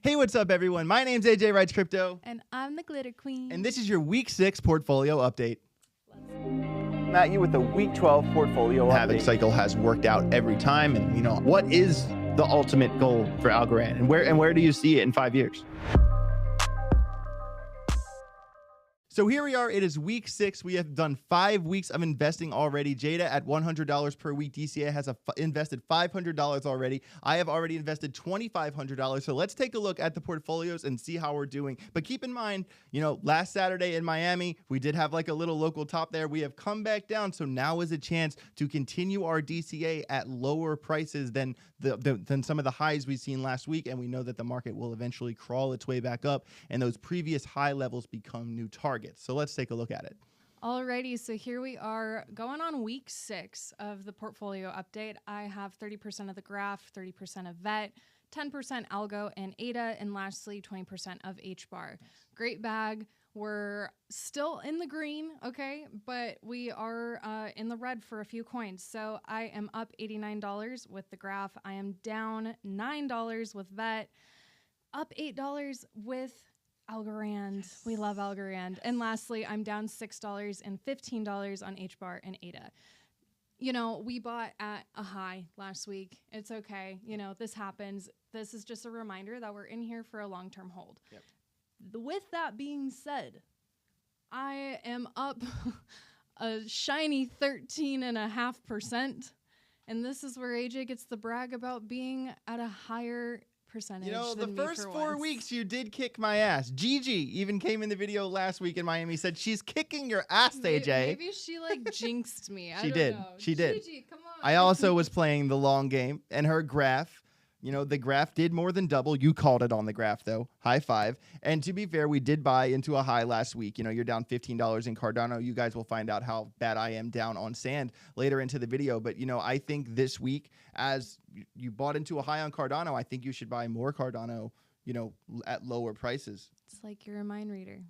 Hey, what's up, everyone? My name's AJ Wrights Crypto. And I'm the Glitter Queen. And this is your Week 6 portfolio update. Matt, you with the Week 12 portfolio Halving update. cycle has worked out every time. And, what is the ultimate goal for Algorand? And where do you see it in 5 years? So here we are. It is week 6. We have done 5 weeks of investing already. Jada at $100 per week. DCA has invested $500 already. I have already invested $2,500. So let's take a look at the portfolios and see how we're doing. But keep in mind, last Saturday in Miami, we did have like a little local top there. We have come back down. So now is a chance to continue our DCA at lower prices than some of the highs we've seen last week. And we know that the market will eventually crawl its way back up and those previous high levels become new targets. So let's take a look at it. Alrighty, so here we are going on week 6 of the portfolio update. I have 30% of the graph, 30% of VET, 10% Algo and ADA, and lastly 20% of HBAR. Great bag. We're still in the green, okay, but we are in the red for a few coins. So I am up $89 with the graph. I am down $9 with VET, up $8 with Algorand. Yes. We love Algorand. And lastly, I'm down $6 and $15 on HBAR and ADA. We bought at a high last week. It's okay. This happens. This is just a reminder that we're in here for a long-term hold. Yep. With that being said, I am up a shiny 13.5%. And this is where AJ gets the brag about being at a higher percentage. The first 4 weeks you did kick my ass. Gigi even came in the video last week in Miami, said she's kicking your ass, AJ. Maybe she jinxed me. She did. Know. She did. Gigi, come on. I also was playing the long game, and her graph, the graph did more than double. You called it on the graph, though. High five. And to be fair, we did buy into a high last week. You're down $15 in Cardano. You guys will find out how bad I am down on sand later into the video. But, I think this week, as you bought into a high on Cardano, I think you should buy more Cardano, at lower prices. It's like you're a mind reader.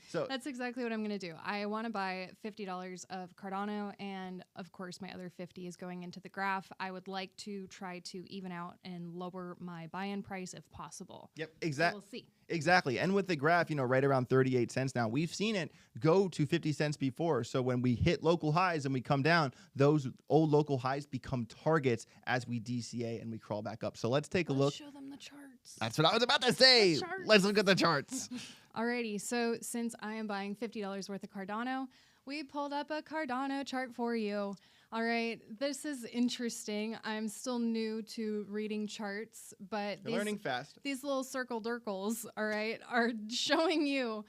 So that's exactly what I'm going to do. I want to buy $50 of Cardano, and of course my other 50 is going into the graph. I would like to try to even out and lower my buy-in price if possible. Yep, exactly. So we'll see. Exactly. And with the graph, right around 38 cents now. We've seen it go to 50 cents before. So when we hit local highs and we come down, those old local highs become targets as we DCA and we crawl back up. So let's take a look. Show them the charts. That's what I was about to say. Let's look at the charts. Alrighty, so since I am buying $50 worth of Cardano, we pulled up a Cardano chart for you. All right, this is interesting. I'm still new to reading charts, but You're learning fast. These little circle dirkles, all right, are showing you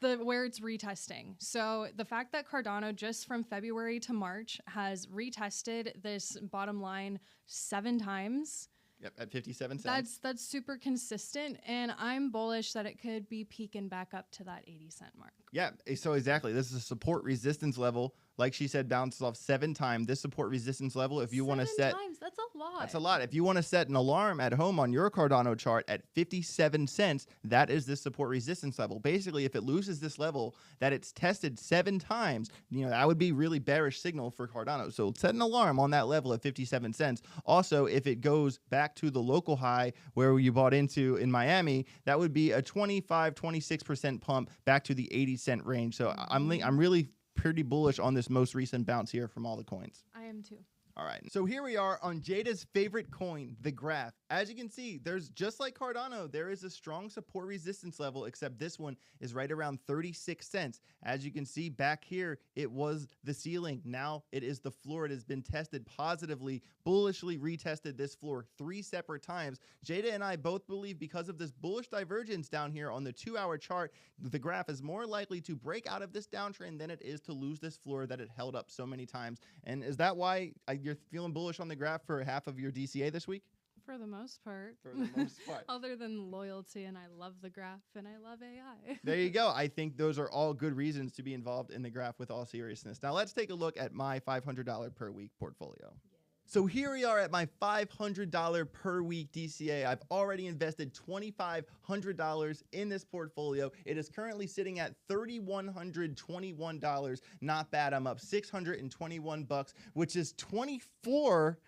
where it's retesting. So the fact that Cardano just from February to March has retested this bottom line 7 times. Yep, at 57 cents. That's super consistent, and I'm bullish that it could be peaking back up to that 80-cent mark. Yeah, so exactly. This is a support resistance level. Like she said, bounces off 7 times. This support resistance level, if you want to set... 7 times? That's a lot. That's a lot. If you want to set an alarm at home on your Cardano chart at 57 cents, that is this support resistance level. Basically, if it loses this level that it's tested 7 times, that would be really bearish signal for Cardano. So set an alarm on that level at 57 cents. Also, if it goes back to the local high where you bought into in Miami, that would be a 26% pump back to the 80-cent range. So I'm really pretty bullish on this most recent bounce here from all the coins. I am too. All right, so here we are on Jada's favorite coin, the graph. As you can see, there's just like Cardano, there is a strong support resistance level, except this one is right around 36 cents. As you can see back here, it was the ceiling. Now it is the floor. It has been tested positively, bullishly retested this floor 3 separate times. Jada and I both believe because of this bullish divergence down here on the 2-hour chart, the graph is more likely to break out of this downtrend than it is to lose this floor that it held up so many times. And is that why you're feeling bullish on the graph for half of your DCA this week? For the most part. For the most part. Other than loyalty, and I love the graph, and I love AI. There you go. I think those are all good reasons to be involved in the graph with all seriousness. Now let's take a look at my $500 per week portfolio. So here we are at my $500 per week DCA. I've already invested $2,500 in this portfolio. It is currently sitting at $3,121. Not bad. I'm up $621, which is 24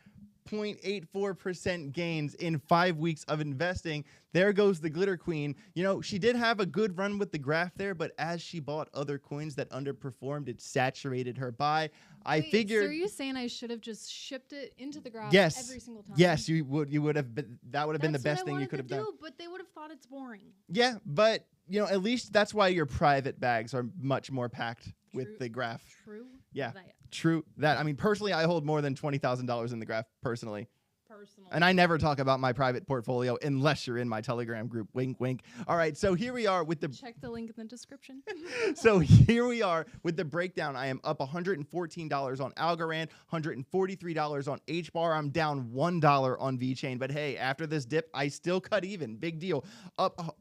0.84% gains in 5 weeks of investing. There goes the glitter queen. You know, she did have a good run with the graph there, but as she bought other coins that underperformed, it saturated her buy. I figured. So are you saying I should have just shipped it into the graph Yes. every single time? Yes, you would have been, that would have been the That's best what I thing you wanted could have to done. do, but they would have thought it's boring. Yeah, but you know, at least that's why your private bags are much more packed with the graph. True. Yeah. That. True that. I mean, personally, I hold more than $20,000 in the graph personally. Personally. And I never talk about my private portfolio unless you're in my Telegram group. Wink, wink. All right, so here we are with the Check the link in the description. So here we are with the breakdown. I am up $114 on Algorand, $143 on HBAR. I'm down $1 on VeChain. But hey, after this dip, I still cut even. Big deal.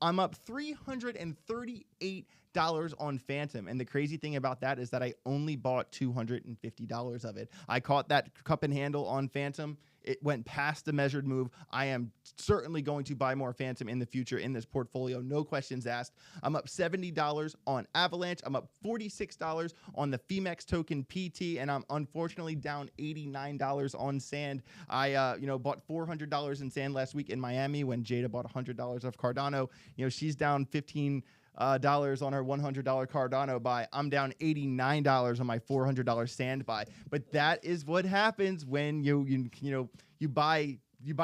I'm up $338 on Phantom. And the crazy thing about that is that I only bought $250 of it. I caught that cup and handle on Phantom. It went past the measured move. I am certainly going to buy more Phantom in the future in this portfolio. No questions asked. I'm up $70 on Avalanche. I'm up $46 on the Phemex token PT, and I'm unfortunately down $89 on Sand. I bought $400 in Sand last week in Miami when Jada bought $100 of Cardano. You know, she's down $15 on her $100 Cardano buy. I'm down $89 on my $400 Sand buy. But that is what happens when you buy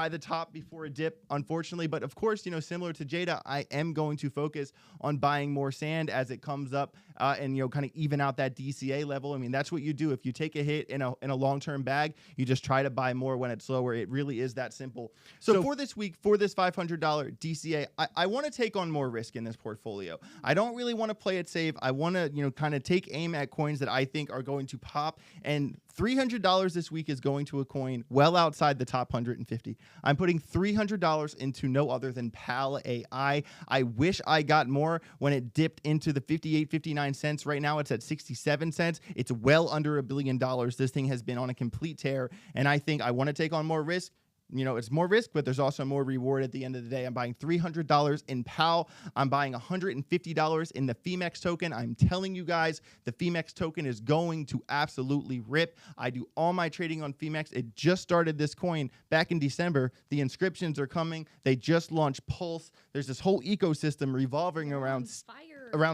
the top before a dip, unfortunately. But of course, you know, similar to Jada, I am going to focus on buying more Sand as it comes up and, you know, kind of even out that DCA level. I mean, that's what you do. If you take a hit in a long-term bag, you just try to buy more when it's lower. It really is that simple. So for this week, for this $500 DCA, I want to take on more risk in this portfolio. I don't really want to play it safe. I want to, you know, kind of take aim at coins that I think are going to pop. And $300 this week is going to a coin well outside the top 150. I'm putting $300 into no other than PAL AI. I wish I got more when it dipped into the 59 cents. Right now it's at 67 cents. It's well under $1 billion. This thing has been on a complete tear, and I think I want to take on more risk. You know, it's more risk, but there's also more reward at the end of the day. I'm buying $300 in PAL. I'm buying $150 in the Phemex token. I'm telling you guys, the Phemex token is going to absolutely rip. I do all my trading on Phemex. It just started this coin back in December. The inscriptions are coming. They just launched Pulse. There's this whole ecosystem revolving around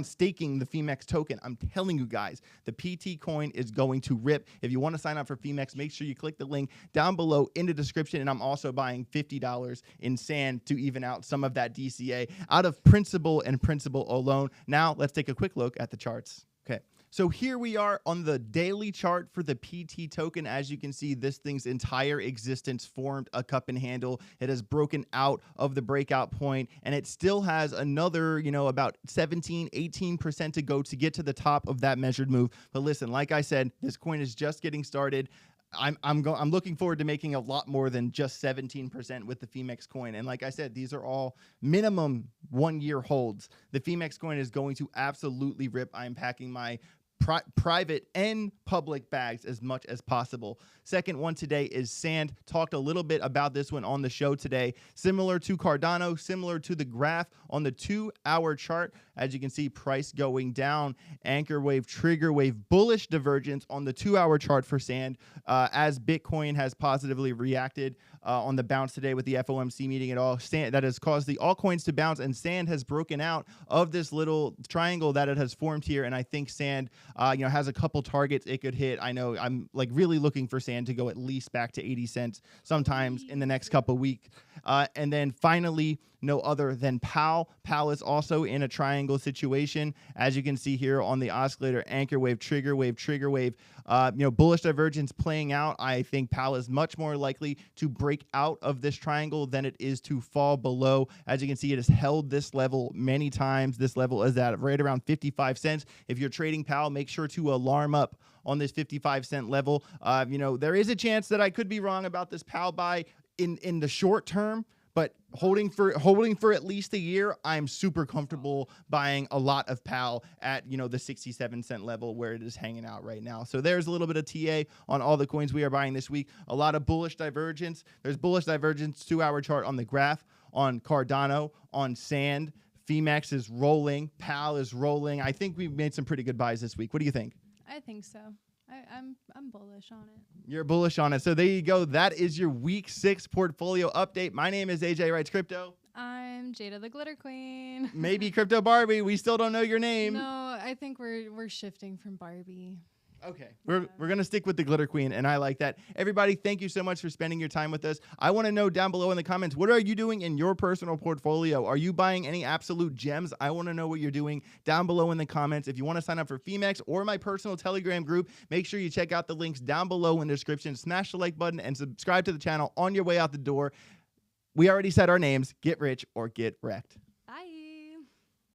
staking the Phemex token. I'm telling you guys, the PT coin is going to rip. If you want to sign up for Phemex, make sure you click the link down below in the description. And I'm also buying $50 in Sand to even out some of that DCA out of principle and principle alone. Now let's take a quick look at the charts. Okay. So here we are on the daily chart for the PT token. As you can see, this thing's entire existence formed a cup and handle. It has broken out of the breakout point, and it still has another, you know, about 17, 18% to go to get to the top of that measured move. But listen, like I said, this coin is just getting started. I'm looking forward to making a lot more than just 17% with the Phemex coin. And like I said, these are all minimum 1-year holds. The Phemex coin is going to absolutely rip. I'm packing my private and public bags as much as possible. Second one today is Sand. Talked a little bit about this one on the show today. Similar to Cardano, similar to the graph on the 2-hour chart. As you can see, price going down, anchor wave, trigger wave, bullish divergence on the 2-hour chart for Sand as Bitcoin has positively reacted on the bounce today with the FOMC meeting at all. Sand, that has caused the altcoins to bounce, and Sand has broken out of this little triangle that it has formed here. And I think Sand has a couple targets it could hit. I know I'm like really looking for Sand to go at least back to 80 cents sometimes in the next couple weeks. And then finally, no other than PAL. PAL is also in a triangle situation. As you can see here on the oscillator, anchor wave, trigger wave, trigger wave, bullish divergence playing out. I think PAL is much more likely to break out of this triangle than it is to fall below. As you can see, it has held this level many times. This level is at right around 55 cents. If you're trading PAL, make sure to alarm up on this 55-cent level. There is a chance that I could be wrong about this PAL buy in the short term, but holding for at least a year, I'm super comfortable buying a lot of PAL at, the 67-cent level where it is hanging out right now. So there's a little bit of TA on all the coins we are buying this week. A lot of bullish divergence. There's bullish divergence 2-hour chart on the graph, on Cardano, on Sand. Phemex is rolling. PAL is rolling. I think we've made some pretty good buys this week. What do you think? I think so. I'm bullish on it. You're bullish on it. So there you go. That is your week 6 portfolio update. My name is AJ Writes Crypto. I'm Jada the Glitter Queen. Maybe Crypto Barbie. We still don't know your name. No, I think we're shifting from Barbie. Okay, we're going to stick with the Glitter Queen, and I like that. Everybody, thank you so much for spending your time with us. I want to know down below in the comments, what are you doing in your personal portfolio? Are you buying any absolute gems? I want to know what you're doing down below in the comments. If you want to sign up for Phemex or my personal Telegram group, make sure you check out the links down below in the description. Smash the like button and subscribe to the channel on your way out the door. We already said our names. Get rich or get wrecked.